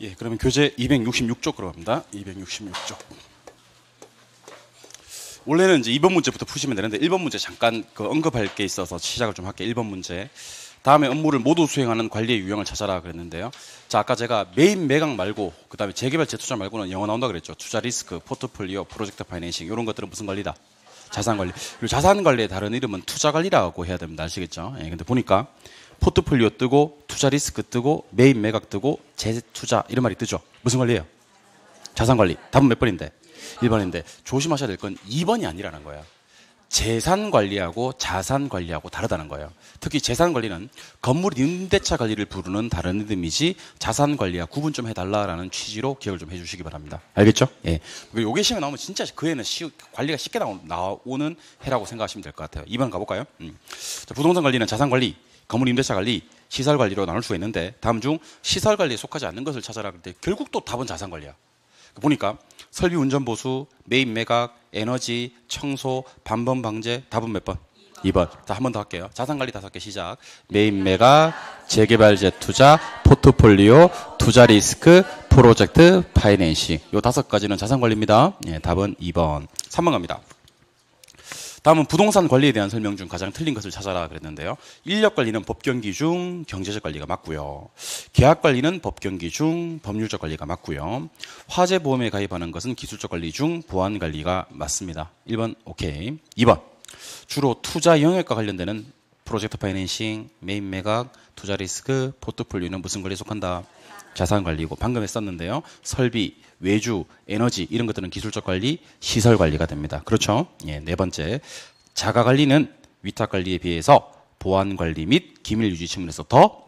예, 그러면 교재 266쪽 들어갑니다. 266쪽. 원래는 이제 2번 문제부터 푸시면 되는데 1번 문제 잠깐 언급할 게 있어서 시작을 좀 할게요. 1번 문제. 다음에 업무를 모두 수행하는 관리의 유형을 찾아라 그랬는데요. 자, 아까 제가 메인 매각 말고 그다음에 재개발 재투자 말고는 영어 나온다 그랬죠. 투자 리스크, 포트폴리오, 프로젝트 파이낸싱 이런 것들은 무슨 관리다? 자산 관리. 그리고 자산 관리의 다른 이름은 투자 관리라고 해야 됩니다. 아시겠죠? 예, 근데 보니까 포트폴리오 뜨고 투자 리스크 뜨고 메인 매각 뜨고 재투자 이런 말이 뜨죠. 무슨 관리예요? 자산 관리. 답은 몇 번인데? 1번인데 조심하셔야 될 건 2번이 아니라는 거예요. 재산 관리하고 자산 관리하고 다르다는 거예요. 특히 재산 관리는 건물 임대차 관리를 부르는 다른 이름이지 자산 관리와 구분 좀 해달라라는 취지로 기억을 좀 해주시기 바랍니다. 알겠죠? 예. 요게 시험에 나오면 진짜 그 애는 관리가 쉽게 나오는 해라고 생각하시면 될 것 같아요. 2번 가볼까요? 자, 부동산 관리는 자산 관리, 건물 임대차 관리, 시설 관리로 나눌 수가 있는데 다음 중 시설 관리에 속하지 않는 것을 찾아라 그럴 때 결국 또 답은 자산 관리야. 보니까 설비 운전 보수, 매입 매각, 에너지, 청소, 반번 방제, 답은 몇 번? 2번. 자, 한 번 더 할게요. 자산 관리 5개 시작. 매입 매각, 재개발 재투자, 포트폴리오, 투자 리스크, 프로젝트 파이낸싱. 요 5가지는 자산 관리입니다. 예, 답은 2번. 3번 갑니다. 다음은 부동산 관리에 대한 설명 중 가장 틀린 것을 찾아라 그랬는데요. 인력 관리는 법경기 중 경제적 관리가 맞고요. 계약 관리는 법경기 중 법률적 관리가 맞고요. 화재 보험에 가입하는 것은 기술적 관리 중 보안 관리가 맞습니다. 1번 오케이. 2번 주로 투자 영역과 관련되는 프로젝트 파이낸싱, 메인 매각, 투자 리스크, 포트폴리오는 무슨 관리에 속한다? 자산 관리고 방금 했었는데요. 설비, 외주, 에너지 이런 것들은 기술적 관리, 시설 관리가 됩니다. 그렇죠? 예, 네 번째. 자가 관리는 위탁 관리에 비해서 보안 관리 및 기밀 유지 측면에서 더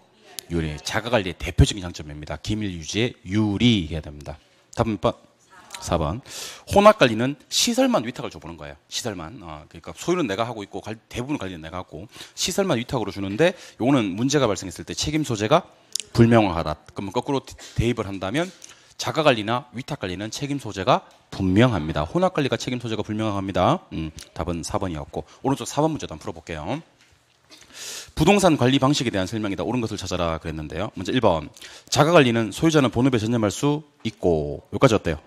유리. 자가 관리의 대표적인 장점입니다. 기밀 유지에 유리해야 됩니다. 답은 4번. 혼합 관리는 시설만 위탁을 줘보는 거예요. 시설만. 그러니까 소유는 내가 하고 있고 대부분 관리는 내가 하고 시설만 위탁으로 주는데 요거는 문제가 발생했을 때 책임 소재가 불명확하다. 그러면 거꾸로 대입을 한다면 자가 관리나 위탁 관리는 책임 소재가 분명합니다. 혼합 관리가 책임 소재가 불명합니다. 답은 4번이었고 오른쪽 4번 문제도 한번 풀어볼게요. 부동산 관리 방식에 대한 설명이다. 옳은 것을 찾아라 그랬는데요. 먼저 1번. 자가 관리는 소유자는 본업에 전념할 수 있고 여기까지 어때요?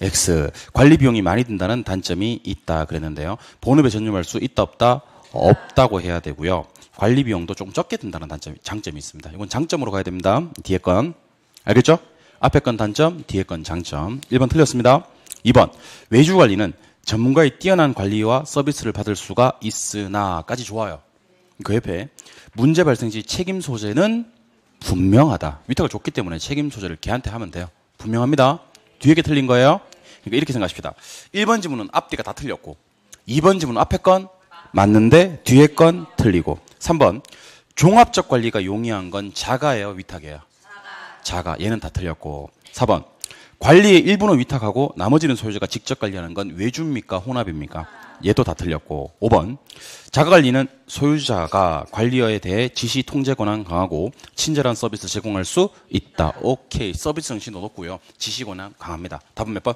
X. 관리 비용이 많이 든다는 단점이 있다 그랬는데요. 본업에 전념할 수 있다 없다? 없다고 해야 되고요. 관리 비용도 좀 적게 든다는 장점이 있습니다. 이건 장점으로 가야 됩니다. 뒤에 건. 알겠죠? 앞에 건 단점, 뒤에 건 장점. 1번 틀렸습니다. 2번. 외주 관리는 전문가의 뛰어난 관리와 서비스를 받을 수가 있으나까지 좋아요. 그 옆에 문제 발생 시 책임 소재는 분명하다. 위탁을 줬기 때문에 책임 소재를 걔한테 하면 돼요. 분명합니다. 뒤에 게 틀린 거예요. 그러니까 이렇게 생각하십시다. 1번 지문은 앞뒤가 다 틀렸고 2번 지문은 앞에 건 맞는데 뒤에 건 틀리고 3번. 종합적 관리가 용이한 건 자가예요, 위탁이에요? 자가. 얘는 다 틀렸고 4번. 관리의 일부는 위탁하고 나머지는 소유자가 직접 관리하는 건 외주입니까? 혼합입니까? 얘도 다 틀렸고 5번. 자가관리는 소유자가 관리어에 대해 지시 통제 권한 강하고 친절한 서비스 제공할 수 있다. 오케이. 서비스 정신도 높고요. 지시 권한 강합니다. 답은 몇 번?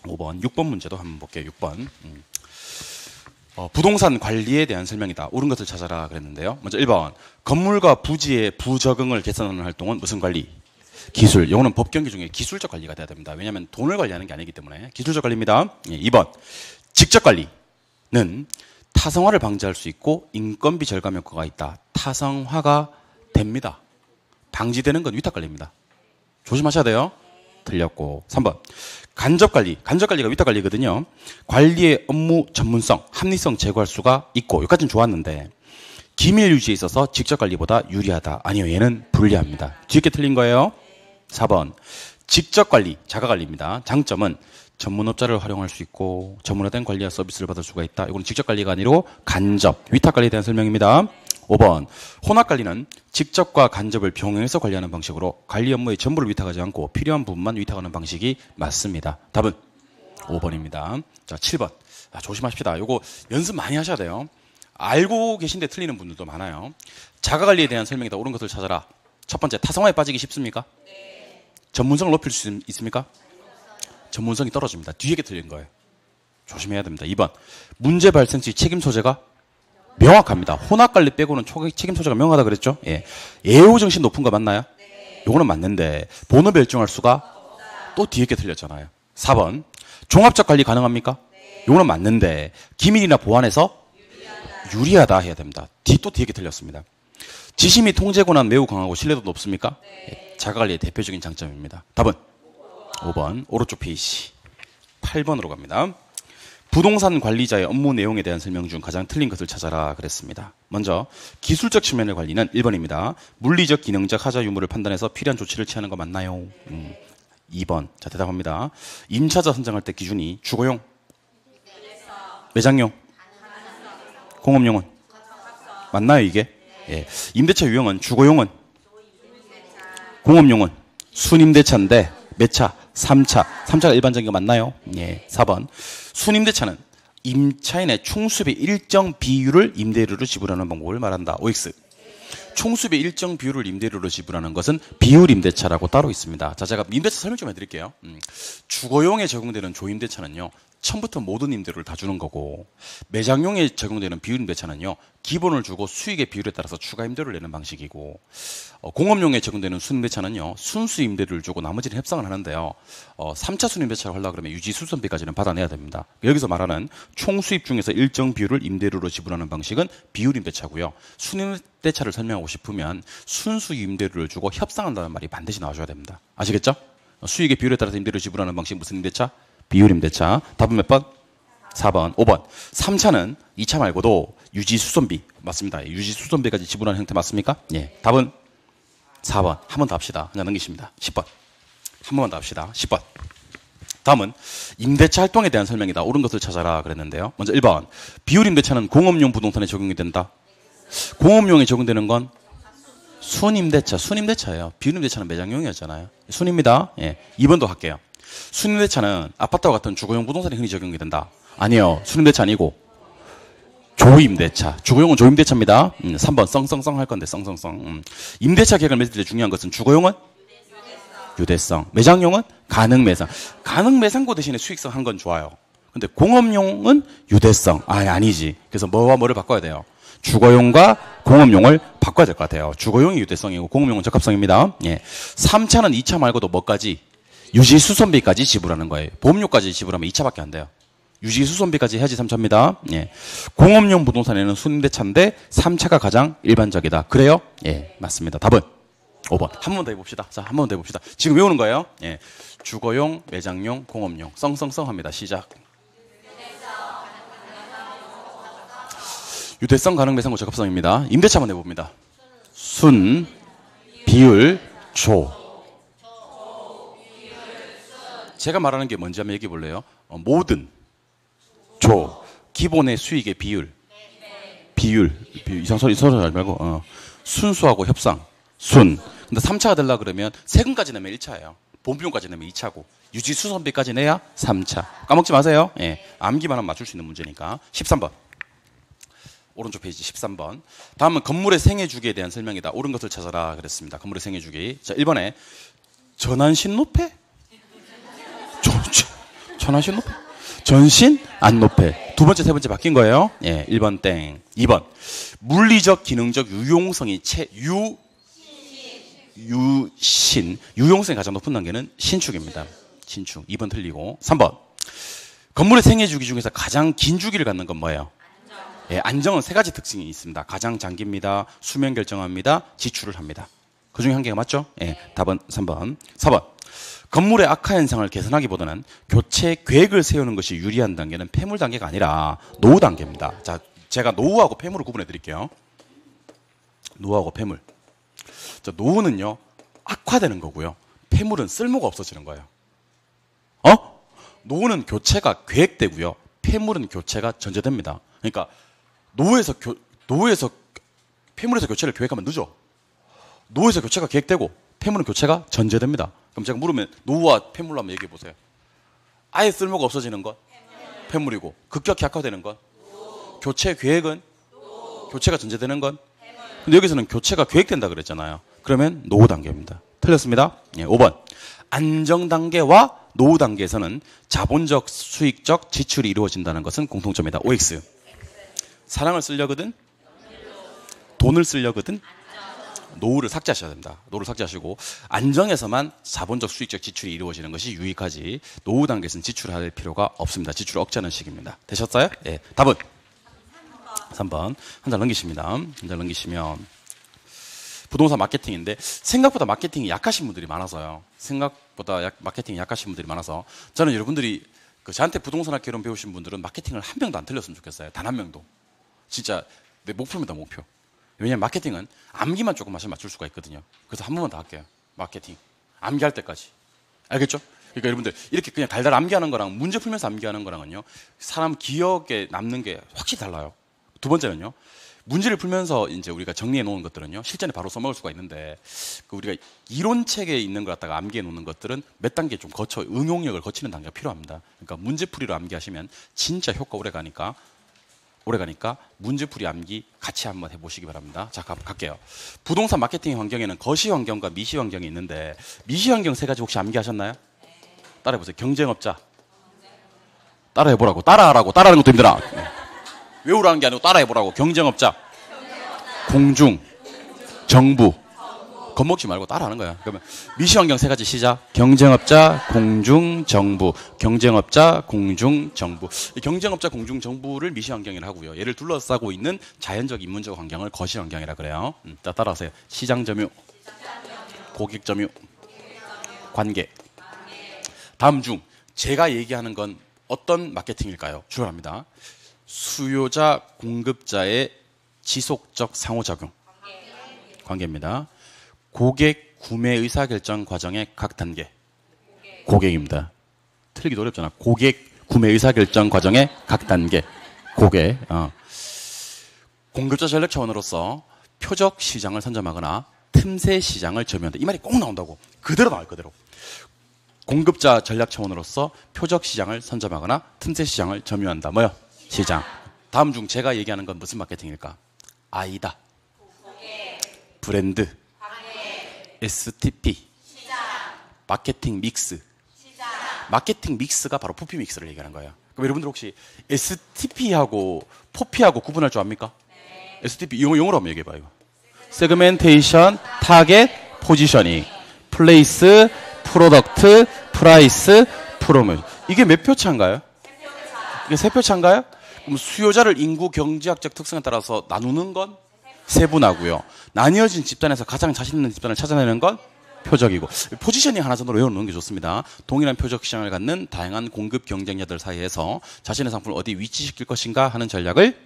5번. 6번 문제도 한번 볼게요. 6번. 부동산 관리에 대한 설명이다. 옳은 것을 찾아라 그랬는데요. 먼저 1번. 건물과 부지의 부적응을 개선하는 활동은 무슨 관리? 기술. 이거는 법경기 중에 기술적 관리가 돼야 됩니다. 왜냐하면 돈을 관리하는 게 아니기 때문에 기술적 관리입니다. 2번. 직접 관리는 타성화를 방지할 수 있고 인건비 절감 효과가 있다. 타성화가 됩니다. 방지되는 건 위탁 관리입니다. 조심하셔야 돼요. 틀렸고 3번. 간접관리. 간접관리가 위탁관리거든요. 관리의 업무 전문성, 합리성 제고할 수가 있고 여기까지는 좋았는데 기밀 유지에 있어서 직접 관리보다 유리하다. 아니요. 얘는 불리합니다. 뒤에 게 틀린 거예요. 4번. 직접 관리, 자가관리입니다. 장점은 전문업자를 활용할 수 있고 전문화된 관리와 서비스를 받을 수가 있다. 이건 직접 관리가 아니고 간접, 위탁 관리에 대한 설명입니다. 5번. 혼합 관리는 직접과 간접을 병행해서 관리하는 방식으로 관리 업무의 전부를 위탁하지 않고 필요한 부분만 위탁하는 방식이 맞습니다. 답은 5번입니다. 자, 7번. 조심하십시다. 요거 연습 많이 하셔야 돼요. 알고 계신데 틀리는 분들도 많아요. 자가관리에 대한 설명이다. 옳은 것을 찾아라. 첫 번째, 타성화에 빠지기 쉽습니까? 네. 전문성을 높일 수 있습니까? 전문성이 떨어집니다. 뒤에 게 틀린 거예요. 조심해야 됩니다. 2번. 문제 발생 시 책임 소재가 명확합니다. 혼합관리 빼고는 책임 소재가 명확하다 그랬죠? 예. 애호정신 높은 거 맞나요? 네. 요거는 맞는데 본업에 일정할 수가 또 뒤에 게 틀렸잖아요. 4번 종합적 관리 가능합니까? 요거는 맞는데 기밀이나 보안에서 유리하다 해야 됩니다. 또 뒤에 게 틀렸습니다. 지시 및 통제 권한 매우 강하고 신뢰도 높습니까? 자가관리의 대표적인 장점입니다. 답은 5번 오른쪽 페이지 8번으로 갑니다. 부동산 관리자의 업무 내용에 대한 설명 중 가장 틀린 것을 찾아라 그랬습니다. 먼저 기술적 측면의 관리는 1번입니다. 물리적, 기능적 하자 유무를 판단해서 필요한 조치를 취하는 거 맞나요? 2번. 자, 대답합니다. 임차자 선정할 때 기준이 주거용, 매장용, 공업용은 맞나요 이게? 예. 임대차 유형은 주거용은, 공업용은 순임대차인데 몇 차? 3차. 3차가 일반적인 거 맞나요? 예. 4번. 순임대차는 임차인의 총수입의 일정 비율을 임대료로 지불하는 방법을 말한다. OX. 총수입의 일정 비율을 임대료로 지불하는 것은 비율 임대차라고 따로 있습니다. 자, 제가 임대차 설명 좀 해드릴게요. 주거용에 적용되는 조임대차는요, 처음부터 모든 임대료를 다 주는 거고, 매장용에 적용되는 비율 임대차는요, 기본을 주고 수익의 비율에 따라서 추가 임대료를 내는 방식이고, 공업용에 적용되는 순임대차는요, 순수 임대료를 주고 나머지는 협상을 하는데요, 3차 순임대차를 하려고 그러면 유지 수선비까지는 받아내야 됩니다. 여기서 말하는 총수입 중에서 일정 비율을 임대료로 지불하는 방식은 비율 임대차고요. 순임대차를 설명하고 싶으면 순수 임대료를 주고 협상한다는 말이 반드시 나와줘야 됩니다. 아시겠죠? 수익의 비율에 따라서 임대료 지불하는 방식 무슨 임대차? 비율 임대차. 답은 몇 번? 4번, 5번. 3차는 2차 말고도 유지 수선비 맞습니다. 유지 수선비까지 지불하는 형태 맞습니까? 예. 답은 4번. 한 번 더 합시다. 그냥 넘기십니다. 10번. 한 번만 더 합시다. 10번. 다음은 임대차 활동에 대한 설명이다. 옳은 것을 찾아라 그랬는데요. 먼저 1번. 비율 임대차는 공업용 부동산에 적용이 된다. 공업용에 적용되는 건 순임대차. 순임대차예요. 비율 임대차는 매장용이었잖아요. 순입니다. 예. 2번도 할게요. 순임대차는 아파트와 같은 주거용 부동산에 흔히 적용이 된다. 아니요. 순임대차 아니고 조임대차. 주거용은 조임대차입니다. 3번 썽썽썽 할 건데 썽썽썽. 임대차 계약을 맺을 때 중요한 것은 주거용은 유대성. 매장용은 가능매상. 가능매상고 대신에 수익성 한 건 좋아요. 근데 공업용은 유대성. 아니지. 그래서 뭐와 뭐를 바꿔야 돼요? 주거용과 공업용을 바꿔야 될 것 같아요. 주거용이 유대성이고 공업용은 적합성입니다. 예. 3차는 2차 말고도 뭐까지? 유지 수선비까지 지불하는 거예요. 보험료까지 지불하면 2차밖에 안 돼요. 유지 수선비까지 해야지 3차입니다. 예. 공업용 부동산에는 순임대차인데 3차가 가장 일반적이다. 그래요? 예, 맞습니다. 답은 5번. 한 번 더 해봅시다. 자, 한 번 더 해봅시다. 지금 외우는 거예요. 예. 주거용, 매장용, 공업용. 썽썽썽 합니다. 시작. 유대성, 가능, 매상고, 적합성입니다. 임대차만 해봅니다. 순, 비율, 조. 제가 말하는 게 뭔지 한번 얘기해 볼래요? 모든, 조, 기본의 수익의 비율, 비율, 이상 소리 하지 말고, 순수하고 협상, 순. 근데 3차가 되려고 그러면 세금까지 내면 1차예요. 보험비용까지 내면 2차고, 유지 수선비까지 내야 3차. 까먹지 마세요. 예. 암기만 하면 맞출 수 있는 문제니까. 13번. 오른쪽 페이지 13번. 다음은 건물의 생애주기에 대한 설명이다. 옳은 것을 찾아라 그랬습니다. 건물의 생애주기. 자, 1번에 전환신노패? 전환신노패? 전신 안노패. 두 번째, 세 번째 바뀐 거예요. 예, 1번 땡. 2번. 물리적, 기능적 유용성이 유신. 유용성이 가장 높은 단계는 신축입니다. 신축. 2번 틀리고. 3번. 건물의 생애주기 중에서 가장 긴 주기를 갖는 건 뭐예요? 예, 안정은 세 가지 특징이 있습니다. 가장 장기입니다. 수명 결정합니다. 지출을 합니다. 그 중에 한 개가 맞죠? 예, 답은 3번. 4번. 건물의 악화 현상을 개선하기보다는 교체 계획을 세우는 것이 유리한 단계는 폐물 단계가 아니라 노후 단계입니다. 자, 제가 노후하고 폐물을 구분해 드릴게요. 노후하고 폐물. 자, 노후는요, 악화되는 거고요. 폐물은 쓸모가 없어지는 거예요. 노후는 교체가 계획되고요. 폐물은 교체가 전제됩니다. 그러니까 폐물에서 교체를 계획하면 늦어. 노후에서 교체가 계획되고 폐물은 교체가 전제됩니다. 그럼 제가 물으면 노후와 폐물로 한번 얘기해 보세요. 아예 쓸모가 없어지는 것 폐물이고 급격히 악화되는 것 교체 계획은 교체가 전제되는 것. 근데 여기서는 교체가 계획된다 그랬잖아요. 그러면 노후 단계입니다. 틀렸습니다. 예, 5번. 안정 단계와 노후 단계에서는 자본적, 수익적 지출이 이루어진다는 것은 공통점이다. OX. 사랑을 쓰려거든? 돈을 쓰려거든? 노후를 삭제하셔야 됩니다. 노후를 삭제하시고 안정에서만 자본적 수익적 지출이 이루어지는 것이 유익하지 노후 단계에서는 지출할 필요가 없습니다. 지출을 억제하는 식입니다. 되셨어요? 예. 답은 3번. 한 장 넘기십니다. 한 장 넘기시면 부동산 마케팅인데 생각보다 마케팅이 약하신 분들이 많아서요. 생각보다 마케팅이 약하신 분들이 많아서 저는 여러분들이 저한테 부동산 학개론 배우신 분들은 마케팅을 한 명도 안 틀렸으면 좋겠어요. 단 한 명도. 진짜 내 목표입니다. 목표. 왜냐하면 마케팅은 암기만 조금 하시면 맞출 수가 있거든요. 그래서 한 번만 더 할게요. 마케팅. 암기할 때까지. 알겠죠? 그러니까 여러분들 이렇게 그냥 달달 암기하는 거랑 문제 풀면서 암기하는 거랑은요. 사람 기억에 남는 게 확실히 달라요. 두 번째는요. 문제를 풀면서 이제 우리가 정리해 놓은 것들은요. 실전에 바로 써먹을 수가 있는데 우리가 이론책에 있는 걸 갖다가 암기해 놓는 것들은 몇 단계 좀 거쳐 응용력을 거치는 단계가 필요합니다. 그러니까 문제풀이로 암기하시면 진짜 효과 오래 가니까 문제풀이 암기 같이 한번 해보시기 바랍니다. 자, 갈게요. 부동산 마케팅 환경에는 거시 환경과 미시 환경이 있는데 미시 환경 세 가지 혹시 암기하셨나요? 따라해보세요. 경쟁업자. 따라해보라고. 따라하라고. 따라하는 것도 힘들어. 외우라는 게 아니고 따라해보라고. 경쟁업자. 공중. 정부. 겁먹지 말고 따라하는 거야. 그러면 미시환경 세 가지 시작. 경쟁업자, 공중, 정부. 경쟁업자, 공중, 정부. 이 경쟁업자, 공중, 정부를 미시환경이라 하고요. 얘를 둘러싸고 있는 자연적 인문적 환경을 거시환경이라 그래요. 자, 따라하세요. 시장 점유, 고객 점유, 관계. 다음 중 제가 얘기하는 건 어떤 마케팅일까요? 출발합니다. 수요자, 공급자의 지속적 상호작용. 관계입니다. 고객 구매 의사결정 과정의 각 단계. 고객입니다. 틀리기도 어렵잖아. 고객 구매 의사결정 과정의 각 단계. 고객. 공급자 전략 차원으로서 표적 시장을 선점하거나 틈새 시장을 점유한다. 이 말이 꼭 나온다고. 그대로 나와요. 그대로. 공급자 전략 차원으로서 표적 시장을 선점하거나 틈새 시장을 점유한다. 뭐요? 시장. 다음 중 제가 얘기하는 건 무슨 마케팅일까? 아이다. 브랜드. STP. 마케팅 믹스. 마케팅 믹스가 바로 포피 믹스를 얘기하는 거예요. 그럼 여러분들 혹시 STP하고 포피하고 구분할 줄 압니까? 네. STP 영어로 한번 얘기해봐요. 이거. 세그멘테이션, 타겟, 포지셔닝, 플레이스, 프로덕트, 프라이스, 프로모션. 이게 몇 표 차인가요? 이게 세 표 차인가요? 그럼 수요자를 인구 경제학적 특성에 따라서 나누는 건 세분하고요. 나뉘어진 집단에서 가장 자신 있는 집단을 찾아내는 건 표적이고, 포지셔닝 하나 정도로 외워놓는 게 좋습니다. 동일한 표적 시장을 갖는 다양한 공급 경쟁자들 사이에서 자신의 상품을 어디 위치시킬 것인가 하는 전략을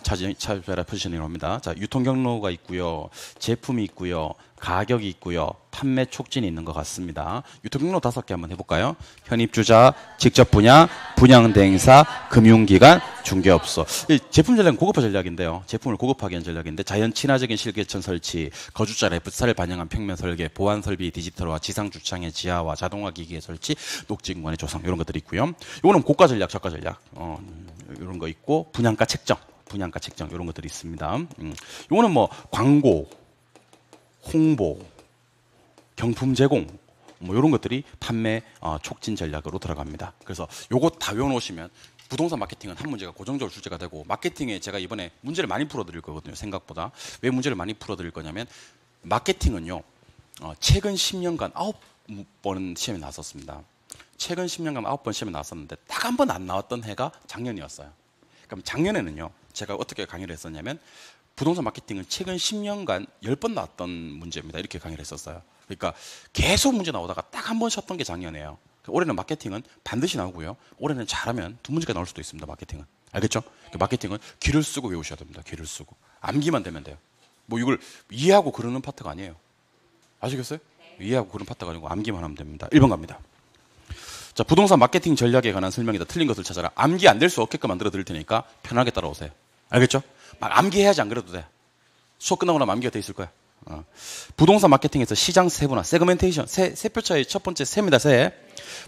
차별화 포지셔닝이라고 합니다. 자, 유통 경로가 있고요, 제품이 있고요, 가격이 있고요, 판매 촉진이 있는 것 같습니다. 유통 경로 5개 한번 해볼까요? 현입주자, 직접 분양, 분양대행사, 금융기관, 중개업소. 제품 전략은 고급화 전략인데요. 제품을 고급하게 한 전략인데 자연 친화적인 실개천 설치, 거주자 래프스타를 반영한 평면 설계, 보안 설비 디지털화, 지상 주차장의 지하화, 자동화 기기의 설치, 녹지 공간의 조성 이런 것들이 있고요. 이거는 고가 전략, 저가 전략 이런 거 있고 분양가 책정 이런 것들이 있습니다. 이거는 뭐 광고, 홍보, 경품 제공 뭐 이런 것들이 판매 촉진 전략으로 들어갑니다. 그래서 요거 다 외워놓으시면 부동산 마케팅은 한 문제가 고정적으로 출제가 되고, 마케팅에 제가 이번에 문제를 많이 풀어드릴 거거든요. 생각보다. 왜 문제를 많이 풀어드릴 거냐면 마케팅은요 최근 10년간 9번 시험에 나왔었습니다. 최근 10년간 9번 시험에 나왔었는데 딱 한 번 안 나왔던 해가 작년이었어요. 그럼 작년에는요 제가 어떻게 강의를 했었냐면 부동산 마케팅은 최근 10년간 10번 나왔던 문제입니다. 이렇게 강의를 했었어요. 그러니까 계속 문제 나오다가 딱 한 번 쉬었던 게 작년이에요. 올해는 마케팅은 반드시 나오고요. 올해는 잘하면 2문제가 나올 수도 있습니다. 마케팅은. 알겠죠? 마케팅은 귀를 쓰고 외우셔야 됩니다. 귀를 쓰고. 암기만 되면 돼요. 뭐 이걸 이해하고 그러는 파트가 아니에요. 아시겠어요? 이해하고 그런 파트가 아니고 암기만 하면 됩니다. 1번 갑니다. 자, 부동산 마케팅 전략에 관한 설명이다. 틀린 것을 찾아라. 암기 안 될 수 없게끔 만들어 드릴 테니까 편하게 따라오세요. 알겠죠? 막 암기해야지 안 그래도 돼. 수업 끝나고 나면 암기가 돼 있을 거야. 부동산 마케팅에서 시장 세분화, 세그멘테이션, 세표차의 첫 번째 세입니다. 세.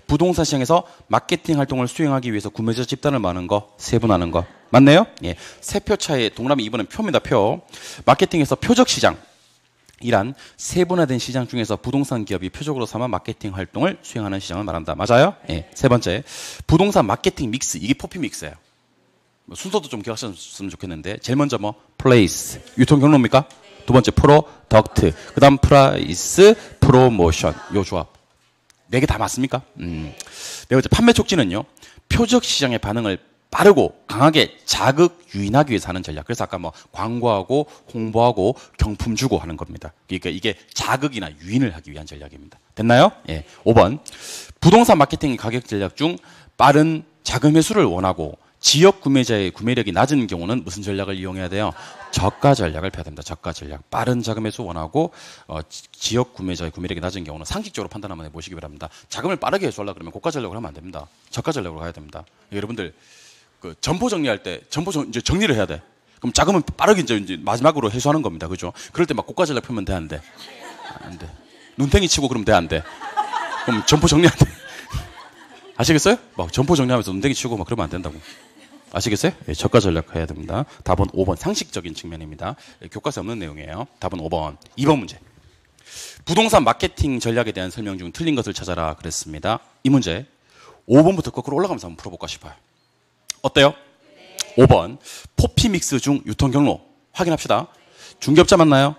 부동산 시장에서 마케팅 활동을 수행하기 위해서 구매자 집단을 많은 거, 세분화하는 거. 맞네요? 예. 세표차의 동그라미 2번은 표입니다. 표. 마케팅에서 표적 시장. 이란 세분화된 시장 중에서 부동산 기업이 표적으로 삼아 마케팅 활동을 수행하는 시장을 말한다. 맞아요? 예. 세 번째. 부동산 마케팅 믹스. 이게 포피 믹스예요. 순서도 좀 기억하셨으면 좋겠는데 제일 먼저 뭐 플레이스. 유통 경로입니까? 두 번째 프로덕트, 그 다음 프라이스, 프로모션. 요 조합. 네 개 다 맞습니까? 네 번째 판매 촉진은요. 표적 시장의 반응을 빠르고 강하게 자극 유인하기 위해서 하는 전략. 그래서 아까 뭐 광고하고 홍보하고 경품 주고 하는 겁니다. 그러니까 이게 자극이나 유인을 하기 위한 전략입니다. 됐나요? 예. 5번. 부동산 마케팅 가격 전략 중 빠른 자금 회수를 원하고 지역 구매자의 구매력이 낮은 경우는 무슨 전략을 이용해야 돼요? 저가 전략을 펴야 됩니다. 저가 전략. 빠른 자금 회수 원하고 지역 구매자의 구매력이 낮은 경우는 상식적으로 판단 한번 해보시기 바랍니다. 자금을 빠르게 회수하려고 그러면 고가 전략을 하면 안 됩니다. 저가 전략으로 가야 됩니다. 여러분들 그 점포 정리할 때 이제 정리를 해야 돼. 그럼 자금은 빠르게 이제 마지막으로 회수하는 겁니다. 그죠? 그럴 때 막 고가 전략 펴면 돼, 안 돼? 안 돼. 눈탱이 치고 그러면 돼, 안 돼? 그럼 점포 정리할 때 아시겠어요? 막 점포 정리하면서 눈탱이 치고 막 그러면 안 된다고. 아시겠어요? 예, 저가 전략 해야 됩니다. 답은 5번 상식적인 측면입니다. 예, 교과서에 없는 내용이에요. 답은 5번. 2번 문제. 부동산 마케팅 전략에 대한 설명 중 틀린 것을 찾아라 그랬습니다. 이 문제 5번부터 거꾸로 올라가면서 한번 풀어볼까 싶어요. 어때요? 5번. 포피 믹스 중 유통 경로 확인합시다. 중개업자 맞나요?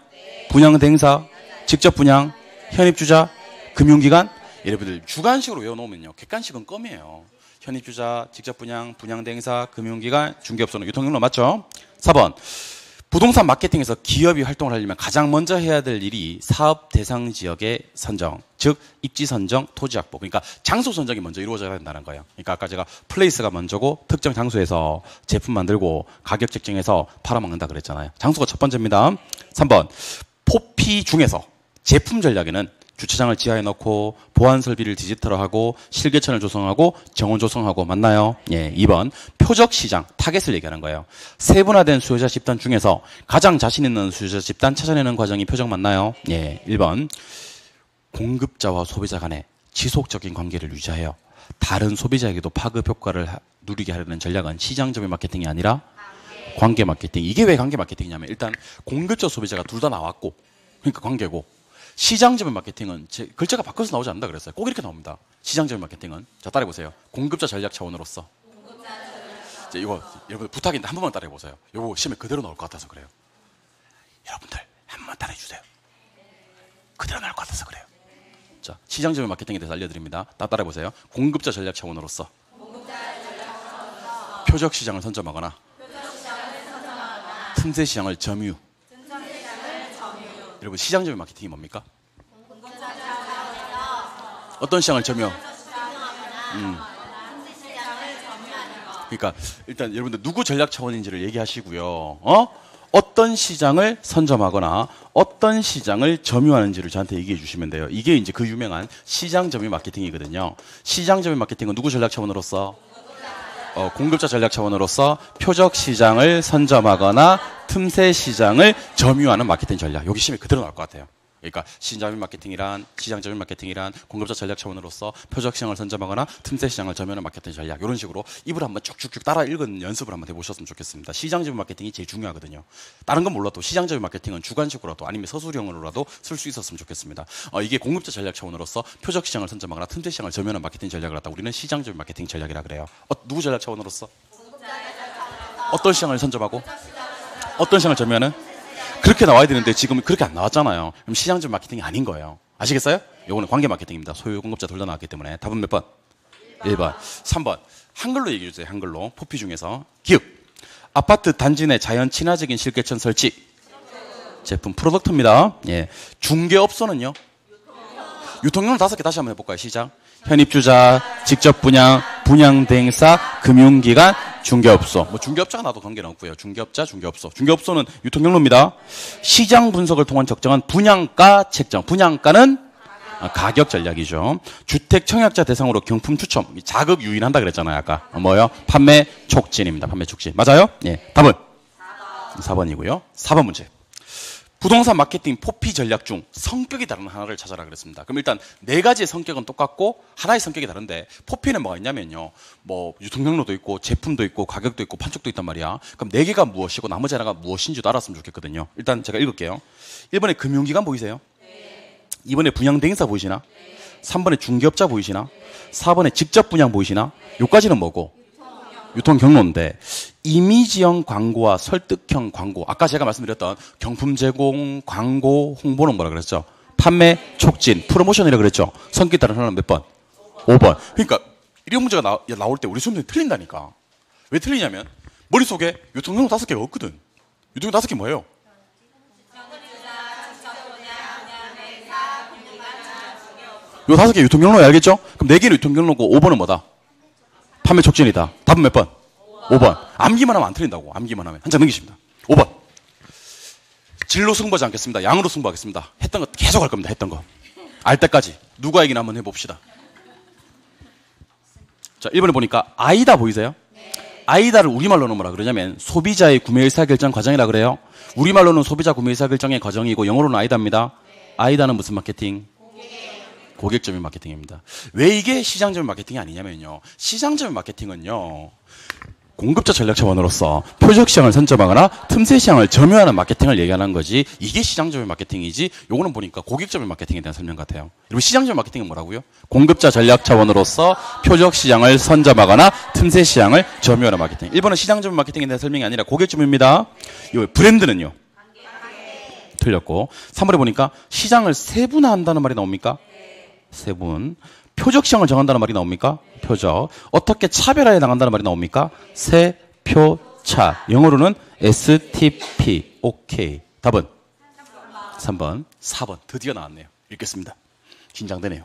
분양 대행사, 직접 분양, 현입주자, 금융기관. 여러분들 주관식으로 외워놓으면요. 객관식은 껌이에요. 현입주자, 직접 분양, 분양 대행사, 금융기관, 중개업소는 유통 경로 맞죠? 4번. 부동산 마케팅에서 기업이 활동을 하려면 가장 먼저 해야 될 일이 사업 대상 지역의 선정, 즉 입지 선정, 토지 확보. 그러니까 장소 선정이 먼저 이루어져야 된다는 거예요. 그러니까 아까 제가 플레이스가 먼저고 특정 장소에서 제품 만들고 가격 책정해서 팔아먹는다 그랬잖아요. 장소가 첫 번째입니다. 3번. 포피 중에서 제품 전략에는 주차장을 지하에 넣고 보안 설비를 디지털화하고 실개천을 조성하고 정원 조성하고 맞나요? 예. 2번 표적 시장 타겟을 얘기하는 거예요. 세분화된 수요자 집단 중에서 가장 자신 있는 수요자 집단 찾아내는 과정이 표적 맞나요? 예. 1번 공급자와 소비자 간의 지속적인 관계를 유지하여 다른 소비자에게도 파급 효과를 누리게 하려는 전략은 시장점유 마케팅이 아니라 관계 마케팅. 이게 왜 관계 마케팅이냐면 일단 공급자 소비자가 둘 다 나왔고 그러니까 관계고 시장점유 마케팅은 글자가 바꿔서 나오지 않는다 그랬어요. 꼭 이렇게 나옵니다. 시장점유 마케팅은. 자, 따라해보세요. 공급자 전략 차원으로서. 이제 이거 여러분들 부탁인데 한 번만 따라해보세요. 이거 시험에 그대로 나올 것 같아서 그래요. 여러분들 한 번만 따라해주세요. 그대로 나올 것 같아서 그래요. 자, 시장점유 마케팅에 대해서 알려드립니다. 따라해보세요. 공급자 전략 차원으로서. 표적 시장을 선점하거나 틈새 시장을 점유. 여러분 시장점유 마케팅이 뭡니까? 어떤 시장을 점유? 그러니까 일단 여러분들 누구 전략 차원인지를 얘기하시고요. 어떤 시장을 선점하거나 어떤 시장을 점유하는지를 저한테 얘기해 주시면 돼요. 이게 이제 그 유명한 시장 점유 마케팅이거든요. 시장 점유 마케팅은 누구 전략 차원으로서? 공급자 전략 차원으로서 표적 시장을 선점하거나 틈새 시장을 점유하는 마케팅 전략. 여기 시험에 그대로 나올 것 같아요. 그러니까 시장 점유 마케팅이란 시장 점유 마케팅이란 공급자 전략 차원으로서 표적 시장을 선점하거나 틈새 시장을 점유하는 마케팅 전략. 이런 식으로 입을 한번 쭉쭉쭉 따라 읽은 연습을 한번 해보셨으면 좋겠습니다. 시장 점유 마케팅이 제일 중요하거든요. 다른 건 몰라도 시장 점유 마케팅은 주관식으로라도 아니면 서술형으로라도 쓸 수 있었으면 좋겠습니다. 이게 공급자 전략 차원으로서 표적 시장을 선점하거나 틈새 시장을 점유하는 마케팅 전략을 갖다 우리는 시장 점유 마케팅 전략이라 그래요. 누구 전략 차원으로서? 어떤 시장을 선점하고 어떤 시장을 점유하는? 그렇게 나와야 되는데 지금 그렇게 안 나왔잖아요. 그럼 시장점 마케팅이 아닌 거예요. 아시겠어요? 요거는 관계 마케팅입니다. 소유 공급자 둘 다 나왔기 때문에. 답은 몇 번? 1번. 3번. 한글로 얘기해 주세요. 한글로. 포피 중에서. 기읍. 아파트 단지 내 자연 친화적인 실개천 설치. 제품 프로덕트입니다. 예. 중개업소는요? 유통용은 5개 다시 한번 해볼까요? 시작. 현입주자, 직접 분양, 분양 대행사, 금융기관, 중개업소. 뭐 중개업자가 나도 관계는 없고요. 중개업자, 중개업소. 중개업소는 유통경로입니다. 시장 분석을 통한 적정한 분양가 책정. 분양가는 가격 전략이죠. 주택 청약자 대상으로 경품 추첨. 자극 유인한다 그랬잖아요. 아까. 뭐요? 판매 촉진입니다. 판매 촉진. 맞아요? 예. 답은? 4번이고요. 4번 문제. 부동산 마케팅 포피 전략 중 성격이 다른 하나를 찾아라 그랬습니다. 그럼 일단 네 가지의 성격은 똑같고 하나의 성격이 다른데 포피는 뭐가 있냐면요. 뭐 유통경로도 있고 제품도 있고 가격도 있고 판촉도 있단 말이야. 그럼 네 개가 무엇이고 나머지 하나가 무엇인지도 알았으면 좋겠거든요. 일단 제가 읽을게요. 1번에 금융기관 보이세요? 2번에 분양대행사 보이시나? 3번에 중개업자 보이시나? 4번에 직접 분양 보이시나? 요까지는 뭐고? 유통 경로인데 이미지형 광고와 설득형 광고. 아까 제가 말씀드렸던 경품 제공, 광고, 홍보는 뭐라 그랬죠? 판매, 촉진, 프로모션이라 그랬죠? 성격에 따른 하나는 몇 번? 5번. 그러니까 이런 문제가 나올 때 우리 수험생이 틀린다니까. 왜 틀리냐면 머릿속에 유통 경로 5개가 없거든. 유통 경로 5개 뭐예요? 요 5개 유통 경로 알겠죠? 그럼 4개는 유통 경로고 5번은 뭐다? 판매 촉진이다. 답은 몇 번? 5번. 암기만 하면 안 틀린다고. 암기만 하면. 한 장 넘기십니다. 5번. 질로 승부하지 않겠습니다. 양으로 승부하겠습니다. 했던 거 계속 할 겁니다. 했던 거. 알 때까지. 누가 이기나 한번 해봅시다. 자, 1번에 보니까 아이다 보이세요? 아이다를 우리말로는 뭐라 그러냐면 소비자의 구매 의사결정 과정이라 그래요. 우리말로는 소비자 구매 의사결정의 과정이고 영어로는 아이다입니다. 아이다는 무슨 마케팅? 고객점유 마케팅입니다. 왜 이게 시장점유 마케팅이 아니냐면요. 시장점유 마케팅은요. 공급자 전략 차원으로서 표적 시장을 선점하거나 틈새 시장을 점유하는 마케팅을 얘기하는 거지. 이게 시장점유 마케팅이지. 요거는 보니까 고객점유 마케팅에 대한 설명 같아요. 그리고 시장점유 마케팅은 뭐라고요? 공급자 전략 차원으로서 표적 시장을 선점하거나 틈새 시장을 점유하는 마케팅. 1번은 시장점유 마케팅에 대한 설명이 아니라 고객점유입니다. 요 브랜드는요? 틀렸고. 3번에 보니까 시장을 세분화한다는 말이 나옵니까? 세분. 표적 시장을 정한다는 말이 나옵니까? 표적. 어떻게 차별화해 나간다는 말이 나옵니까? 세표차. 영어로는 STP. 오케이. 답은? 3번. 4번. 드디어 나왔네요. 읽겠습니다. 긴장되네요.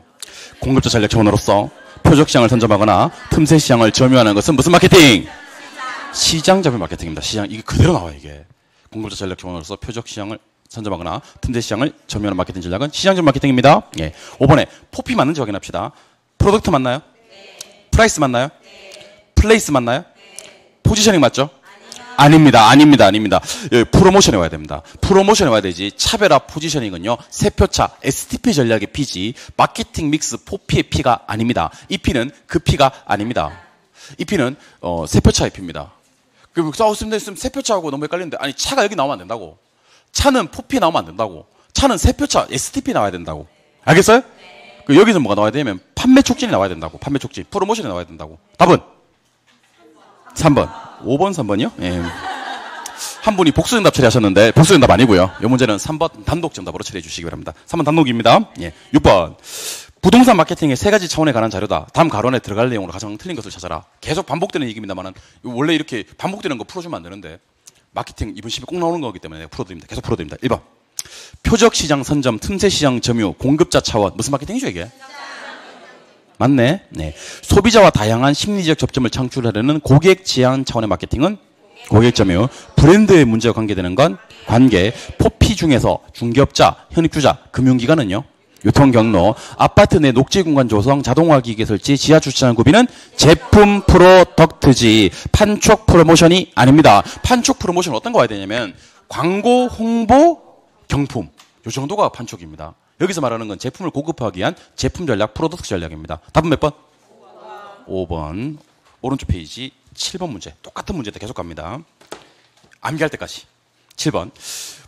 공급자 전략 차원으로서 표적 시장을 선점하거나 틈새 시장을 점유하는 것은 무슨 마케팅? 시장 점유 마케팅입니다. 시장. 이게 그대로 나와요, 이게. 공급자 전략 차원으로서 표적 시장을 선점하거나 틈새 시장을 점유하는 마케팅 전략은 시장점 마케팅입니다. 예. 5번에 포피 맞는지 확인합시다. 프로덕트 맞나요? 네. 프라이스 맞나요? 네. 플레이스 맞나요? 네. 포지셔닝 맞죠? 아닙니다. 아닙니다. 예, 프로모션에 와야 됩니다. 프로모션에 와야 되지. 차별화 포지셔닝은요. 세표차 STP 전략의 P지 마케팅 믹스 포피의 P가 아닙니다. 이 P는 그 P가 아닙니다. 이 P는 세표차의 P입니다. 그럼 싸웠으면 세표차하고 너무 헷갈리는데 아니 차가 여기 나오면 안 된다고. 차는 포피 나오면 안 된다고. 차는 세표차 STP 나와야 된다고. 알겠어요? 네. 여기서 뭐가 나와야 되냐면 판매 촉진이 나와야 된다고. 판매 촉진. 프로모션이 나와야 된다고. 답은? 3번. 5번, 3번이요? 예. 한 분이 복수정답 처리하셨는데 복수정답 아니고요. 이 문제는 3번 단독 정답으로 처리해 주시기 바랍니다. 3번 단독입니다. 예. 6번. 부동산 마케팅의 3가지 차원에 관한 자료다. 다음 가론에 들어갈 내용으로 가장 틀린 것을 찾아라. 계속 반복되는 얘기입니다만은 원래 이렇게 반복되는 거 풀어주면 안 되는데 마케팅 이번 시험에 꼭 나오는 거기 때문에 풀어드립니다. 계속 풀어드립니다. 1번. 표적 시장 선점, 틈새 시장 점유, 공급자 차원. 무슨 마케팅이죠, 이게? 맞네. 네. 소비자와 다양한 심리적 접점을 창출하려는 고객 지향 차원의 마케팅은 고객 점유. 브랜드의 문제와 관계되는 건 관계. 포피 중에서 중개업자, 현입주자, 금융기관은요? 유통 경로, 아파트 내 녹지 공간 조성, 자동화 기계 설치, 지하 주차장 구비는 제품 프로덕트지 판촉 프로모션이 아닙니다. 판촉 프로모션은 어떤 거 와야 되냐면 광고, 홍보, 경품 이 정도가 판촉입니다. 여기서 말하는 건 제품을 고급화하기 위한 제품 전략, 프로덕트 전략입니다. 답은 몇 번? 5번. 오른쪽 페이지 7번 문제. 똑같은 문제인데 계속 갑니다. 암기할 때까지. 7번.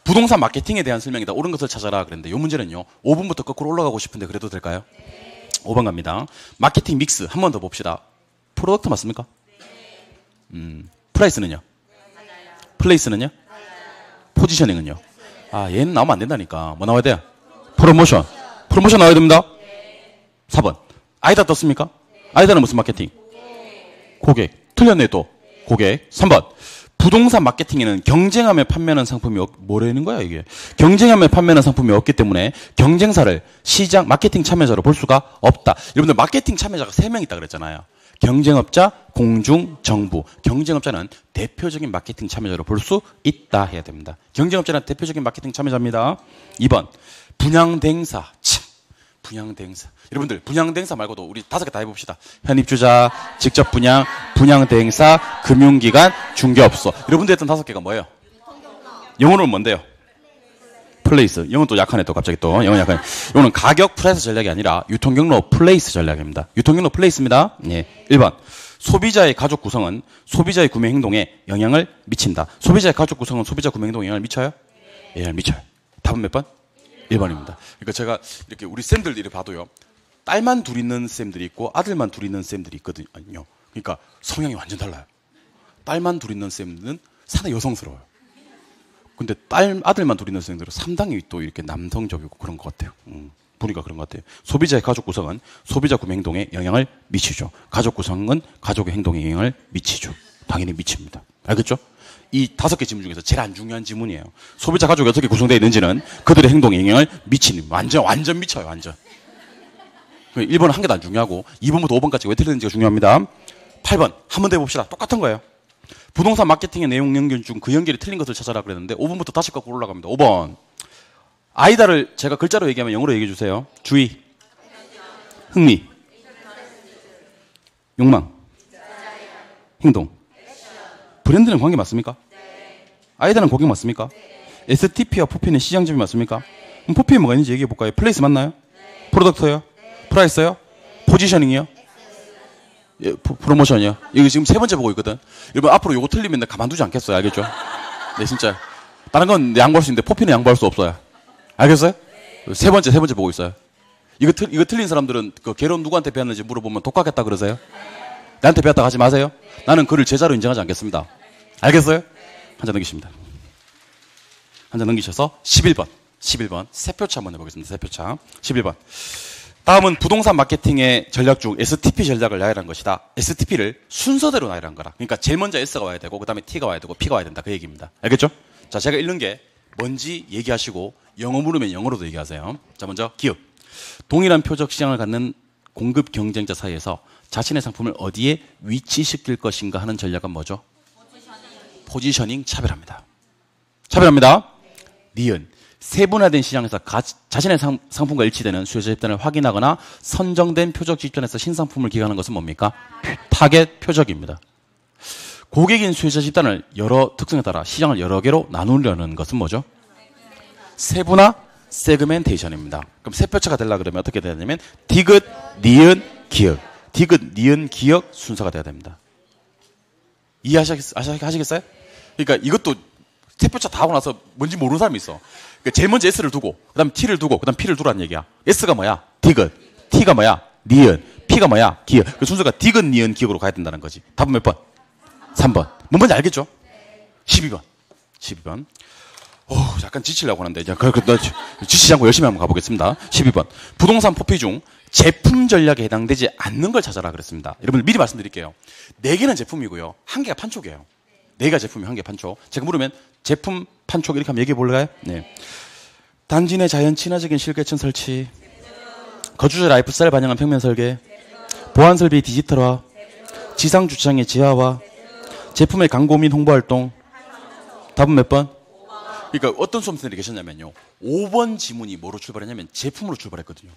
부동산 마케팅에 대한 설명이다. 옳은 것을 찾아라. 그랬는데 이 문제는요. 5번부터 거꾸로 올라가고 싶은데 그래도 될까요? 네. 5번 갑니다. 마케팅 믹스 한 번 더 봅시다. 프로덕트 맞습니까? 네. 프라이스는요? 맞아요. 플레이스는요? 맞아요. 포지셔닝은요? 아, 얘는 나오면 안 된다니까. 뭐 나와야 돼요? 프로모션. 프로모션 나와야 됩니다. 네. 4번. 아이다 떴습니까? 네. 아이다는 무슨 마케팅? 고객. 틀렸네 또. 고객. 3번. 부동산 마케팅에는 경쟁하며 판매하는 상품이 뭐라는 거야 이게. 경쟁하며 판매하는 상품이 없기 때문에 경쟁사를 시장 마케팅 참여자로 볼 수가 없다. 여러분들 마케팅 참여자가 3명 있다 그랬잖아요. 경쟁업자, 공중, 정부. 경쟁업자는 대표적인 마케팅 참여자로 볼 수 있다 해야 됩니다. 경쟁업자는 대표적인 마케팅 참여자입니다. 2번. 분양대행사. 분양대행사. 여러분들 분양대행사 말고도 우리 5개 다 해봅시다. 현입주자, 직접 분양, 분양대행사, 금융기관, 중개업소. 여러분들 했던 5개가 뭐예요? 영어로는 뭔데요? 플레이스. 영어는 또 약하네 또 갑자기 또. 영어 약하네. 이거는 가격 프라이스 전략이 아니라 유통경로 플레이스 전략입니다. 유통경로 플레이스입니다. 예. 1번. 소비자의 가족 구성은 소비자의 구매 행동에 영향을 미친다. 소비자의 가족 구성은 소비자 구매 행동에 영향을 미쳐요? 예, 미쳐요. 답은 몇 번? 1번입니다. 그러니까 제가 이렇게 우리 쌤들 이렇게 봐도요. 딸만 둘 있는 쌤들이 있고 아들만 둘 있는 쌤들이 있거든요. 그러니까 성향이 완전 달라요. 딸만 둘 있는 쌤들은 상당히 여성스러워요. 근데 아들만 둘 있는 쌤들은 상당히 또 이렇게 남성적이고 그런 것 같아요. 보니까 그런 것 같아요. 소비자의 가족 구성은 소비자 구매 행동에 영향을 미치죠. 가족 구성은 가족의 행동에 영향을 미치죠. 당연히 미칩니다. 알겠죠? 이 5개 지문 중에서 제일 안 중요한 지문이에요. 소비자 가족이 어떻게 구성되어 있는지는 그들의 행동에 영향을 미치는, 완전 미쳐요, 완전. 1번은 한 개도 안 중요하고 2번부터 5번까지 왜 틀리는지가 중요합니다. 8번 한 번 더 해봅시다. 똑같은 거예요. 부동산 마케팅의 내용 연결 중 그 연결이 틀린 것을 찾아라 그랬는데 5번부터 다시 거꾸로 올라갑니다. 5번 아이다를 제가 글자로 얘기하면 영어로 얘기해 주세요. 주의, 흥미, 욕망, 행동. 브랜드는 관계 맞습니까? 아이다는 고객 맞습니까? STP와 포피는 시장점이 맞습니까? 그럼 포피에 뭐가 있는지 얘기해 볼까요? 플레이스 맞나요? 프로덕트요? 프라이스요? 포지셔닝이요? 예, 프로모션이요? 이거 지금 3번째 보고 있거든. 여러분 앞으로 요거 틀리면 내가 가만두지 않겠어요. 알겠죠? 네, 진짜. 다른 건 양보할 수 있는데 포피는 양보할 수 없어요. 알겠어요? 세 번째 보고 있어요. 이거 틀린 사람들은 그 개론 누구한테 배웠는지 물어보면 독학했다 그러세요? 나한테 배웠다 하지 마세요. 나는 그를 제자로 인정하지 않겠습니다. 알겠어요? 한 장 넘기십니다. 한 장 넘기셔서 11번 세표차 한번 해보겠습니다. 세표차 11번. 다음은 부동산 마케팅의 전략 중 STP 전략을 나열한 것이다. STP를 순서대로 나열한 거라. 그러니까 제일 먼저 S가 와야 되고 그 다음에 T가 와야 되고 P가 와야 된다. 그 얘기입니다. 알겠죠? 자, 제가 읽는 게 뭔지 얘기하시고 영어 물으면 영어로도 얘기하세요. 자, 먼저 기업. 동일한 표적 시장을 갖는 공급 경쟁자 사이에서 자신의 상품을 어디에 위치시킬 것인가 하는 전략은 뭐죠? 포지셔닝 차별합니다. 차별합니다. 니은. 세분화된 시장에서 자신의 상품과 일치되는 수요자 집단을 확인하거나 선정된 표적 집단에서 신상품을 기획하는 것은 뭡니까? 타겟 표적입니다. 고객인 수요자 집단을 여러 특성에 따라 시장을 여러 개로 나누려는 것은 뭐죠? 세분화 세그멘테이션입니다. 그럼 세표차가 되려고 그러면 어떻게 돼야 되냐면 디귿, 니은, 기역. 디귿, 니은, 기역 순서가 돼야 됩니다. 이해하시겠어요? 그러니까 이것도 세표차 다 하고 나서 뭔지 모르는 사람이 있어. 그러니까 제일 먼저 S를 두고, 그 다음 T를 두고, 그 다음 P를 두라는 얘기야. S가 뭐야? 디귿. T가 뭐야? 니은. P가 뭐야? 기역. 그 순서가 디귿, 니은, 기역으로 가야 된다는 거지. 답은 몇 번? 3번. 뭔지 알겠죠? 12번. 약간 지치려고 하는데, 지치지 않고 열심히 한번 가보겠습니다. 12번. 부동산 포피 중 제품 전략에 해당되지 않는 걸 찾아라 그랬습니다. 여러분들 미리 말씀드릴게요. 4개는 제품이고요. 1개가 판촉이에요. 4개가 제품이 1개 판촉. 제가 물으면 제품 판촉 이렇게 한번 얘기해 볼까요? 네. 단지 내 자연 친화적인 실개천 설치, 거주자 라이프스타일 반영한 평면 설계, 보안 설비 디지털화, 지상 주차장의 지하화, 제품의 광고 및 홍보 활동. 답은 몇 번? 그러니까 어떤 수험생들이 계셨냐면요. 5번 지문이 뭐로 출발했냐면 제품으로 출발했거든요.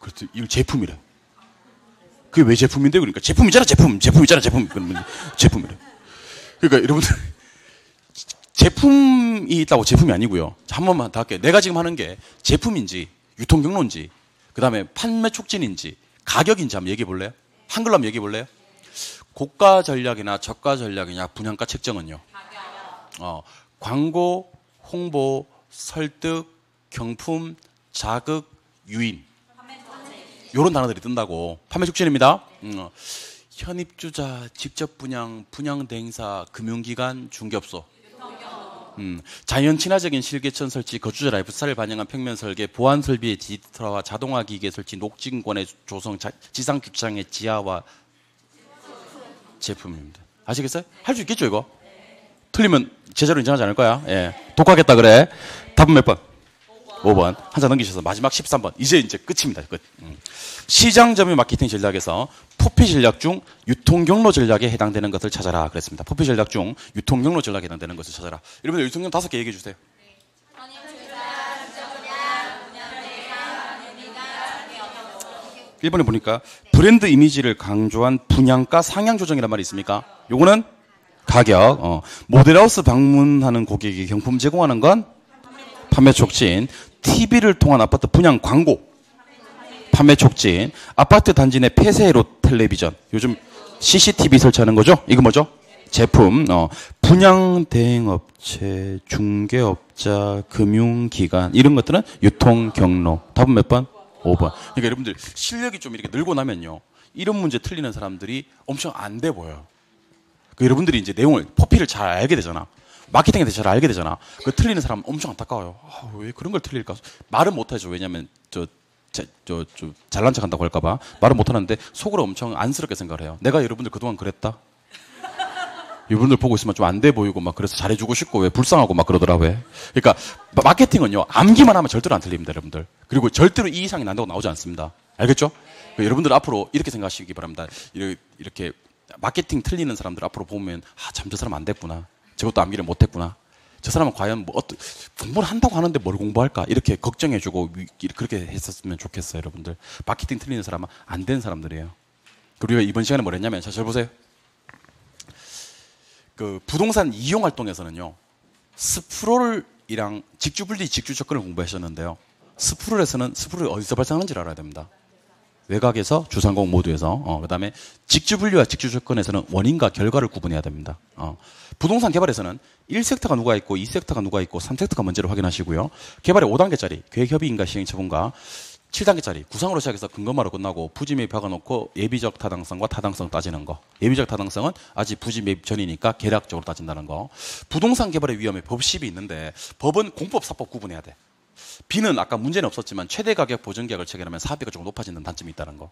그래서 이거 제품이래. 그게 왜 제품인데? 그러니까 제품이잖아, 제품이잖아. 제품이래. 그러니까 여러분들 제품이 있다고 제품이 아니고요. 한 번만 더 할게요. 내가 지금 하는 게 제품인지 유통 경로인지 그다음에 판매 촉진인지 가격인지 한번 얘기해 볼래요? 한글로 한번 얘기해 볼래요? 고가 전략이나 저가 전략이냐 분양가 책정은요. 광고, 홍보, 설득, 경품, 자극, 유인 이런 단어들이 뜬다고. 판매 촉진입니다. 현입주자, 직접 분양, 분양 대행사, 금융기관, 중개업소. 자연 친화적인 실개천 설치, 거주자 라이프스타일을 반영한 평면 설계, 보안 설비의 디지털화, 자동화 기계 설치, 녹진권의 조성, 지상 주차장의 지하화 제품입니다. 아시겠어요? 할 수 있겠죠 이거? 틀리면 제자로 인정하지 않을 거야. 예. 독하겠다 그래. 답은 몇 번? 5번. 한 장 넘기셔서 마지막 13번. 이제 끝입니다. 끝. 시장 점유 마케팅 전략에서 포피 전략 중 유통 경로 전략에 해당되는 것을 찾아라 그랬습니다. 포피 전략 중 유통 경로 전략에 해당되는 것을 찾아라. 여러분들 유통 경로 5개 얘기해 주세요. 1번에 보니까 브랜드 이미지를 강조한 분양가 상향 조정이란 말이 있습니까? 요거는 가격. 모델하우스 방문하는 고객이 경품 제공하는 건 판매 촉진. TV를 통한 아파트 분양 광고. 판매 촉진. 아파트 단지 내 폐쇄로 텔레비전. 요즘 CCTV 설치하는 거죠? 이거 뭐죠? 제품. 분양 대행업체, 중개업자, 금융기관 이런 것들은 유통 경로. 답은 몇 번? 5번. 그러니까 여러분들 실력이 좀 이렇게 늘고 나면요. 이런 문제 틀리는 사람들이 엄청 안 돼 보여요. 그 여러분들이 이제 내용을, 포피를 잘 알게 되잖아. 마케팅에 대해서 잘 알게 되잖아. 그 틀리는 사람 엄청 안타까워요. 아, 왜 그런 걸 틀릴까? 말은 못하죠. 왜냐면 잘난 척 한다고 할까봐 말은 못하는데 속으로 엄청 안쓰럽게 생각을 해요. 내가 여러분들 그동안 그랬다? 이분들 보고 있으면 좀 안 돼 보이고 막 그래서 잘해주고 싶고 왜 불쌍하고 막 그러더라고요. 그러니까 마케팅은요, 암기만 하면 절대로 안 틀립니다, 여러분들. 그리고 절대로 이 이상이 난다고 나오지 않습니다. 알겠죠? 그러니까 여러분들 앞으로 이렇게 생각하시기 바랍니다. 이렇게 마케팅 틀리는 사람들 앞으로 보면 참 저 사람 안 됐구나. 저것도 암기를 못했구나. 저 사람은 과연 공부를 한다고 하는데 뭘 공부할까? 이렇게 걱정해주고 그렇게 했었으면 좋겠어요, 여러분들. 마케팅 틀리는 사람은 안 된 사람들이에요. 그리고 이번 시간에 뭘 했냐면, 자, 잘 보세요. 그 부동산 이용 활동에서는요, 스프롤이랑 직주분리, 직주조건을 공부하셨는데요. 스프롤에서는 스프롤이 어디서 발생하는지를 알아야 됩니다. 외곽에서, 주상공 모두에서. 그 다음에 직주분리와 직주조건에서는 원인과 결과를 구분해야 됩니다. 부동산 개발에서는 1섹터가 누가 있고 2섹터가 누가 있고 3섹터가 뭔지를 확인하시고요. 개발의 5단계짜리 계획협의인가 시행처분과 7단계짜리 구상으로 시작해서 근거마로 끝나고 부지 매입 박아놓고 예비적 타당성과 타당성 따지는 거. 예비적 타당성은 아직 부지 매입 전이니까 계략적으로 따진다는 거. 부동산 개발의 위험에 법십이 있는데 법은 공법, 사법 구분해야 돼. B는 아까 문제는 없었지만 최대 가격 보전 계약을 체결하면 사업비가 조금 높아지는 단점이 있다는 거.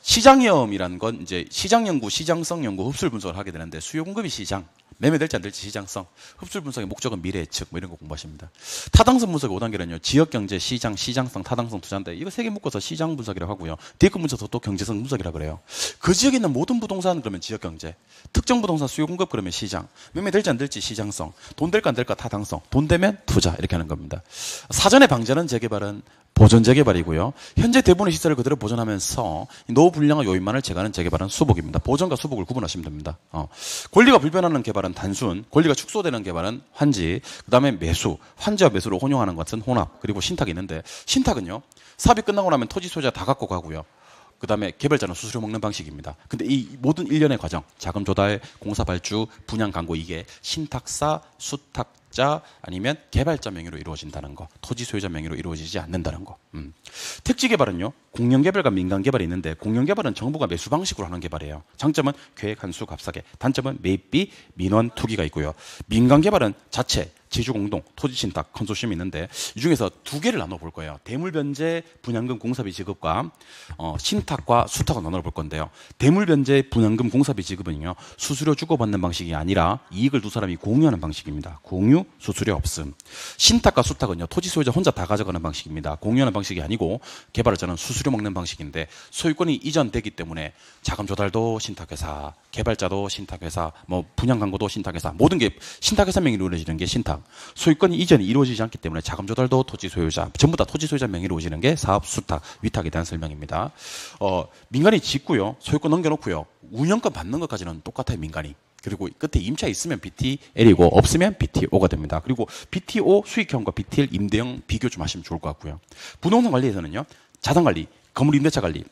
시장위험이라는 건 이제 시장 연구, 시장성 연구, 흡수율 분석을 하게 되는데 수요 공급이 시장, 매매될지 안 될지 시장성, 흡수율 분석의 목적은 미래 예측 뭐 이런 거 공부하십니다. 타당성 분석의 5단계는요. 지역 경제, 시장, 시장성, 타당성 투자인데 이거 세 개 묶어서 시장 분석이라고 하고요. 뒤에 거 문서도 또 경제성 분석이라고 그래요. 그 지역에 있는 모든 부동산 그러면 지역 경제, 특정 부동산 수요 공급 그러면 시장, 매매될지 안 될지 시장성, 돈 될까 안 될까 타당성, 돈 되면 투자 이렇게 하는 겁니다. 사전에 방지하는 재개발은 보존 재개발이고요. 현재 대부분의 시설을 그대로 보존하면서 노후 불량과 요인만을 제거하는 재개발은 수복입니다. 보존과 수복을 구분하시면 됩니다. 권리가 불변하는 개발은 단순, 권리가 축소되는 개발은 환지, 그 다음에 매수, 환지와 매수를 혼용하는 것은 혼합, 그리고 신탁이 있는데 신탁은요. 사업이 끝나고 나면 토지 소유자 다 갖고 가고요. 그 다음에 개발자는 수수료 먹는 방식입니다. 근데 이 모든 일련의 과정, 자금 조달, 공사 발주, 분양 강구 이게 신탁사, 수탁자 아니면 개발자 명의로 이루어진다는 거, 토지 소유자 명의로 이루어지지 않는다는 거. 택지 개발은요, 공영 개발과 민간 개발이 있는데 공영 개발은 정부가 매수 방식으로 하는 개발이에요. 장점은 계획 한수 값싸게, 단점은 매입비, 민원 투기가 있고요. 민간 개발은 자체 지주 공동, 토지 신탁, 컨소시엄이 있는데 이 중에서 두 개를 나눠 볼 거예요. 대물 변제 분양금 공사비 지급과 신탁과 수탁을 나눠 볼 건데요. 대물 변제 분양금 공사비 지급은요. 수수료 주고받는 방식이 아니라 이익을 두 사람이 공유하는 방식입니다. 공유, 수수료 없음. 신탁과 수탁은요. 토지 소유자 혼자 다 가져가는 방식입니다. 공유하는 방식이 아니고 개발자는 수수료 먹는 방식인데 소유권이 이전되기 때문에 자금 조달도 신탁회사, 개발자도 신탁회사, 뭐 분양 광고도 신탁회사, 모든 게 신탁회사 명의로 이루어지는 게 신탁. 소유권이 이전이 이루어지지 않기 때문에 자금 조달도 토지 소유자, 전부 다 토지 소유자 명의로 이루어지는 게 사업 수탁, 위탁에 대한 설명입니다. 민간이 짓고요, 소유권 넘겨놓고요, 운영권 받는 것까지는 똑같아요, 민간이. 그리고 끝에 임차 있으면 BTL이고 없으면 BTO가 됩니다. 그리고 BTO 수익형과 BTL 임대형 비교 좀 하시면 좋을 것 같고요. 부동산 관리에서는요, 자산 관리, 건물 임대차 관리,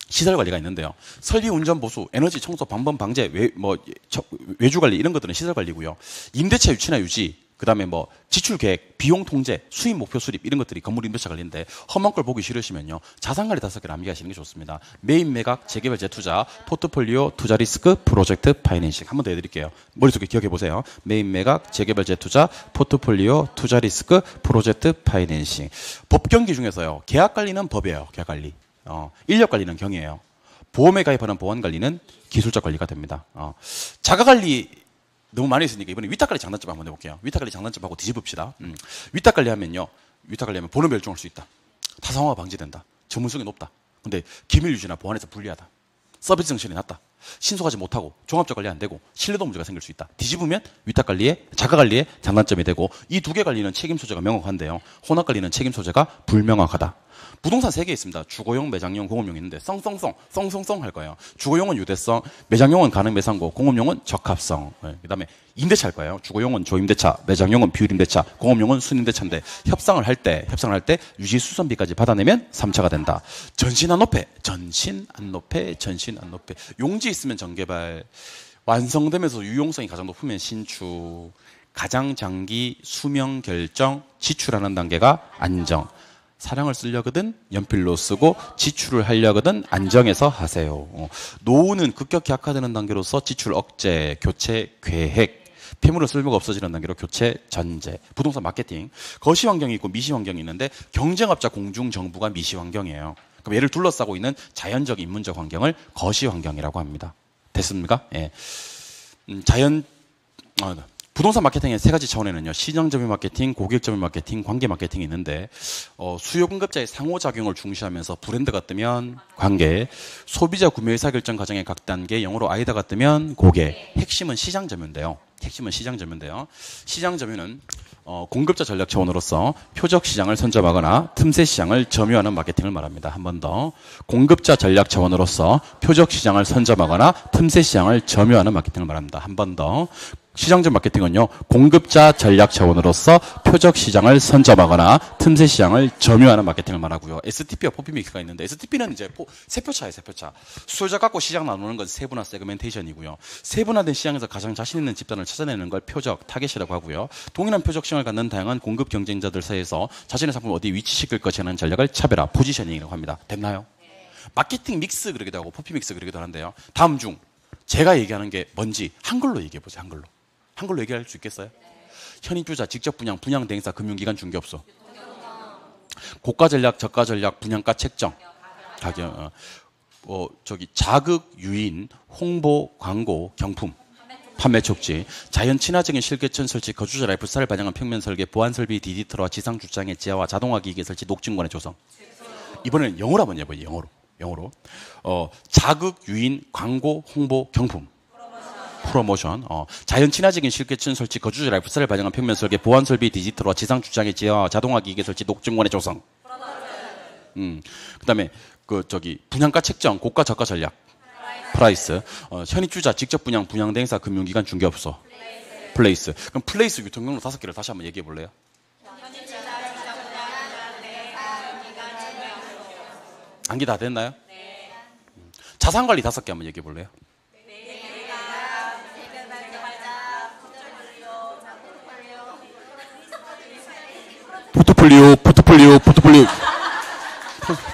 시설 관리가 있는데요. 설비, 운전, 보수, 에너지, 청소, 방범, 방제, 외주 관리 이런 것들은 시설 관리고요. 임대차 유치나 유지, 그다음에 뭐 지출 계획, 비용 통제, 수입 목표 수립 이런 것들이 건물 임대차 관리인데 험한 걸 보기 싫으시면요. 자산 관리 5개를 암기하시는 게 좋습니다. 매입, 매각, 재개발, 재투자, 포트폴리오, 투자 리스크, 프로젝트, 파이낸싱. 한 번 더 해드릴게요. 머릿속에 기억해 보세요. 매입, 매각, 재개발, 재투자, 포트폴리오, 투자 리스크, 프로젝트, 파이낸싱. 법 경기 중에서요. 계약 관리는 법이에요. 계약 관리. 인력 관리는 경이에요. 보험에 가입하는 보안 관리는 기술적 관리가 됩니다. 자가 관리 너무 많이 했으니까 이번에 위탁 관리 장단점 한번 해볼게요. 위탁 관리 장단점하고 뒤집읍시다. 위탁 관리하면요, 위탁 관리하면 번호 멸종할 수 있다. 타성화가 방지된다. 전문성이 높다. 근데 기밀 유지나 보안에서 불리하다. 서비스 정신이 낮다. 신속하지 못하고 종합적 관리 안 되고 신뢰도 문제가 생길 수 있다. 뒤집으면 위탁 관리에 자가 관리에 장단점이 되고 이 두 개 관리는 책임 소재가 명확한데요. 혼합 관리는 책임 소재가 불명확하다. 부동산 3개 있습니다. 주거용, 매장용, 공업용이 있는데 썽 할 거예요. 주거용은 유대성, 매장용은 가능 매상고, 공업용은 적합성. 그다음에 임대차 할 거예요. 주거용은 조임대차, 매장용은 비율임대차, 공업용은 순임대차인데 협상을 할 때 유지 수선비까지 받아내면 3차가 된다. 전신 안 높여. 용지 있으면 전개발, 완성되면서 유용성이 가장 높으면 신축, 가장 장기 수명 결정, 지출하는 단계가 안정. 사랑을 쓰려거든 연필로 쓰고 지출을 하려거든 안정해서 하세요. 노후는 급격히 악화되는 단계로서 지출 억제, 교체 계획, 폐물은 쓸모가 없어지는 단계로 교체 전제, 부동산 마케팅, 거시 환경이 있고 미시 환경이 있는데 경쟁업자 공중 정부가 미시 환경이에요. 그럼 얘를 둘러싸고 있는 자연적 인문적 환경을 거시 환경이라고 합니다. 됐습니까? 예. 부동산 마케팅의 세 가지 차원에는요, 시장 점유 마케팅, 고객 점유 마케팅, 관계 마케팅이 있는데, 수요 공급자의 상호작용을 중시하면서 브랜드가 뜨면 관계, 소비자 구매 의사 결정 과정의 각 단계, 영어로 아이다가 뜨면 고객, 핵심은 시장 점유인데요. 시장 점유는 공급자 전략 차원으로서 표적 시장을 선점하거나 틈새 시장을 점유하는 마케팅을 말합니다. 한 번 더. 공급자 전략 차원으로서 표적 시장을 선점하거나 틈새 시장을 점유하는 마케팅을 말합니다. 한 번 더. 시장점 마케팅은요, 공급자 전략 차원으로서 표적 시장을 선점하거나 틈새 시장을 점유하는 마케팅을 말하고요. STP와 포피믹스가 있는데, STP는 이제 세표차예요, 세표차. 수요자 갖고 시장 나누는 건 세분화 세그멘테이션이고요. 세분화된 시장에서 가장 자신 있는 집단을 찾아내는 걸 표적, 타겟이라고 하고요. 동일한 표적 시장을 갖는 다양한 공급 경쟁자들 사이에서 자신의 상품을 어디 위치시킬 것이라는 전략을 차별화, 포지셔닝이라고 합니다. 됐나요? 마케팅 믹스 그러기도 하고 포피믹스 그러기도 하는데요. 다음 중 제가 얘기하는 게 뭔지 한글로 얘기해 보세요. 한글로 얘기할 수 있겠어요? 현입주자, 직접 분양, 분양 대행사, 금융기관, 중개업소. 고가 전략, 저가 전략, 분양가 책정. 가격, 자극, 유인, 홍보, 광고, 경품. 판매 촉지, 자연 친화적인 실개천 설치, 거주자 라이프스타일을 반영한 평면 설계, 보안 설비, 디지털화, 지상 주차장의 지하화, 자동화 기계 설치, 녹증관의 조성. 이번에는 영어로 한번 해봐요. 영어로. 자극, 유인, 광고, 홍보, 경품. 프로모션. 자연 친화적인 실개천 설치, 거주자 라이프스타일을 반영한 평면 설계, 보안 설비, 디지털화, 지상 주차장의 지하화, 자동화 기계 설치, 녹증관의 조성. 그다음에 분양가 책정, 고가 저가 전략. 프라이스. 현입주자, 직접 분양, 분양 대행사, 금융기관, 중개업소. 플레이스. 그럼 플레이스 유통경로 5개를 다시 한번 얘기해 볼래요? 암기 다 됐나요? 자산관리 5개 한번 얘기해 볼래요?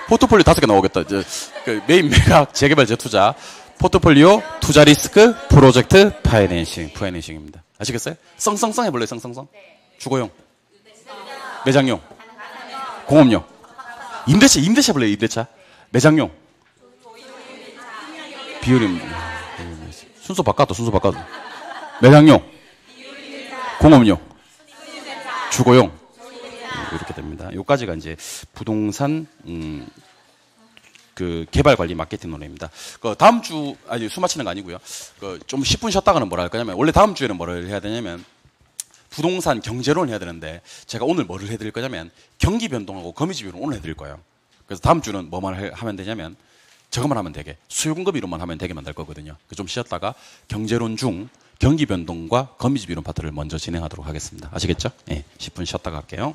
포트폴리오 5개 나오겠다. 이제 메인 매각, 재개발, 재투자, 포트폴리오, 투자 리스크, 프로젝트, 파이낸싱입니다. 아시겠어요? 썽썽썽 해볼래요? 썽썽썽. 주거용, 매장용, 공업용, 임대차 해볼래요? 임대차, 매장용, 비율임, 순서 바꿔도. 매장용, 공업용, 주거용. 이렇게 됩니다. 요까지가 이제 부동산 개발 관리 마케팅 논의입니다. 다음 주 수 마치는 거 아니고요. 좀 10분 쉬었다가는 뭐라 할 거냐면, 원래 다음 주에는 뭐를 해야 되냐면 부동산 경제론 해야 되는데, 제가 오늘 뭐를 해드릴 거냐면 경기 변동하고 거미집 이론 오늘 해드릴 거예요. 그래서 다음 주는 뭐만 하면 되냐면 저것만 하면 되게, 수요 공급 이론만 하면 되게 만들 거거든요. 좀 쉬었다가 경제론 중 경기 변동과 거미집 이론 파트를 먼저 진행하도록 하겠습니다. 아시겠죠? 네, 10분 쉬었다가 할게요.